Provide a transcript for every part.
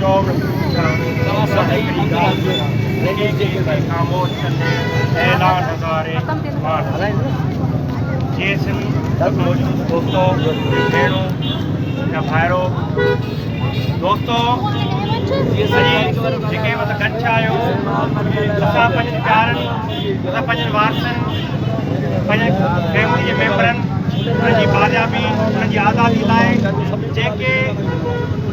चौक खामोश ऐलान हज़ारे जेसन दोस्तों भेणों या भाइरों दोस्तों जेके मत गंछ आयो असां पंहिंजनि प्यारनि असां पंहिंजनि वारसनि पंहिंजे फैमिली जे मेंबरनि उन्हनि जी बाज़ाबी उन्हनि जी आज़ादी लाइ जेके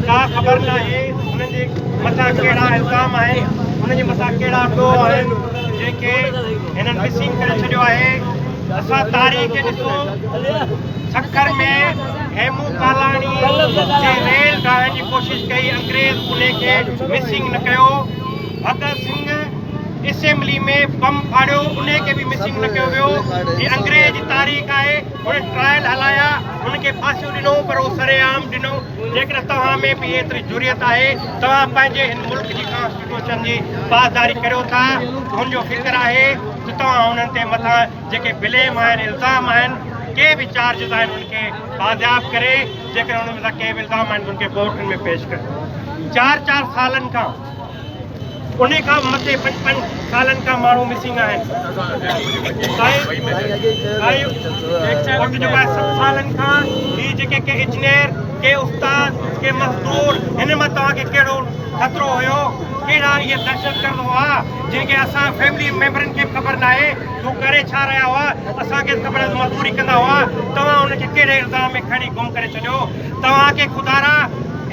का ख़बर न आहे उन्हनि जे मथां कहिड़ा इल्ज़ाम आहिनि उन्हनि जे मथां कहिड़ा ॾोह आहिनि जेके हिननि मिसिंग करे छॾियो आहे। असां तारीख़ ॾिसो सखर में हेमू कालाणी जे रेल ठाहिण जी कोशिशि कई अंग्रेज़ उन खे मिसिंग न कयो। भगत सिंह असेंबली में बम फाड़ियो उन खे बि मिसिंग न कयो वियो। हीअ अंग्रेज़ जी तारीख़ आहे। हुन ट्रायल हलाया हुनखे फांसियूं ॾिनो पर उहो सरेआम ॾिनो। जेकॾहिं तव्हां में बि एतिरी जुरियत आहे तव्हां पंहिंजे हिन मुल्क जी कॉन्स्टिट्यूशन जी पासदारी करियो था हुनजो फ़िक्र आहे त तव्हां हुननि ते मथां जेके ब्लेम आहिनि इल्ज़ाम आहिनि के बि चार्जिस आहिनि उनखे बाज़ियाब करे जेकॾहिं हुन मथां के बि इल्ज़ाम आहिनि उनखे कोर्टनि में पेश कयो। 4 सालनि खां उन खां मथे 5 सालनि खां माण्हू मिसिंग आहिनि। 7 सालनि खां ही जेके के इंजीनियर के उस्ताद के मज़दूर हिन मां तव्हांखे कहिड़ो ख़तरो हुयो कहिड़ा इहे दहशतगर्द हुआ जेके असां फैमिली मेंबरनि खे ख़बर न आहे हू करे छा रहिया हुआ असांखे ख़बर मज़दूरी कंदा हुआ तव्हां हुनखे कहिड़े इल्ज़ाम में खणी गुम करे छॾियो। तव्हांखे ख़ुदारा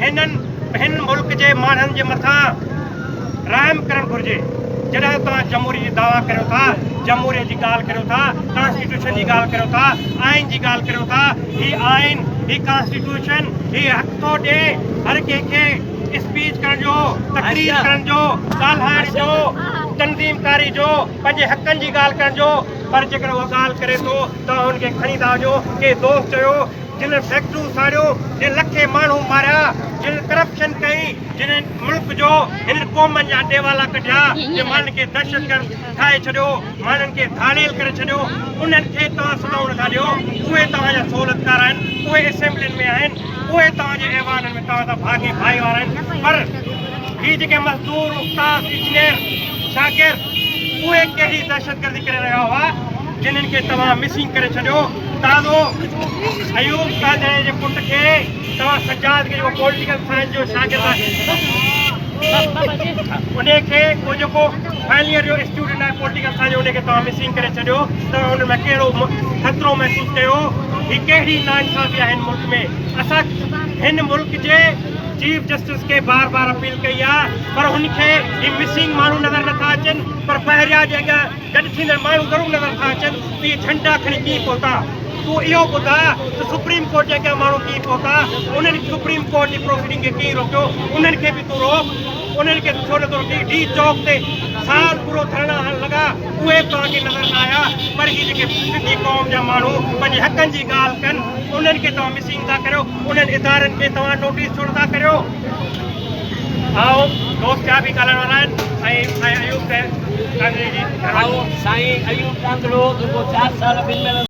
हिन मुल्क जे माण्हुनि जे मथां रहम करणु घुरिजे। जॾहिं तव्हां जमहूरी जी दावा करियो था जमहूरियत जी ॻाल्हि करियो था कॉन्स्टिट्यूशन जी ॻाल्हि करियो था आइन जी ॻाल्हि करियो था हीअ आइन हीअ कॉन्स्टिट्यूशन हीअ हक़ थो ॾिए हर कंहिंखे स्पीच करण जो तकरीर करण जो ॻाल्हाइण जो तनज़ीमकारी जो पंहिंजे हक़नि जी ॻाल्हि करण जो। पर जेकर उहा ॻाल्हि करे थो तव्हां हुनखे खणी था वञो के दोस्त चयो जिन फैक्ट्रियूं साड़ियो जिन लखे माण्हू मारिया जिन करप्शन कई जिन मुल्क जो हिन क़ौमनि जा ॾेवाला कढिया जिन माण्हुनि खे दहशतगर्द ठाहे छॾियो माण्हुनि खे धाड़ेल करे छॾियो उन्हनि खे तव्हां सदाऊं नथा ॾियो। उहे तव्हांजा सहूलियतकार आहिनि उहे असेंबलियुनि में आहिनि उहे तव्हांजे ऐवाननि में तव्हां सां भाॻे भाई वारा आहिनि। पर हीअ जेके मज़दूर उस्ताद इंजीनियर शागिर्द उहे कहिड़ी दहशतगर्दी करे रहिया हुआ जिन्हनि खे तव्हां मिसिंग करे छॾियो। ताज़ो अयूब कादरे जे पुट खे तव्हां सजाद खे जेको पॉलिटिकल साइंस जो शागिर्द आहे उन खे को जेको फाइनल ईयर जो स्टूडेंट आहे पॉलिटिकल साइंस जो उनखे तव्हां मिसिंग करे छॾियो। तव्हां हुन में कहिड़ो ख़तरो महसूसु कयो। हीअ कहिड़ी नाइंसाफ़ी आहे हिन मुल्क में। असां हिन मुल्क जे चीफ जस्टिस के बार बार अपील कई आहे पर हुनखे ही मिसिंग माण्हू नज़र नथा अचनि पर पहिरियां जे अॻियां गॾु थींदड़ माण्हू ज़रूरु नज़र था अचनि त इहे झंडा खणी कीअं पहुता। तूं इहो ॿुधा त सुप्रीम कोर्ट जे अॻियां माण्हू कीअं पहुता उन्हनि सुप्रीम कोर्ट जी प्रोसीडिंग खे कीअं रोकियो उन्हनि खे बि तूं रोक उन्हनि खे छो नथो रोकी। डी चौक ते साल पूरो धरणा हणण लॻा उहे तव्हांखे नज़र न आया। पर हीअ जेके सिंधी क़ौम जा माण्हू पंहिंजे हक़नि जी ॻाल्हि कनि उन्हनि खे तव्हां मिसिंग था करियो उन्हनि इदारनि खे तव्हां नोटिस छो नथा करियो। आओ दोस्त ॿिया बि ॻाल्हाइण वारा आहिनि साईं अयूब कादरे जी। साईं अयूब कादरो जेको 4 साल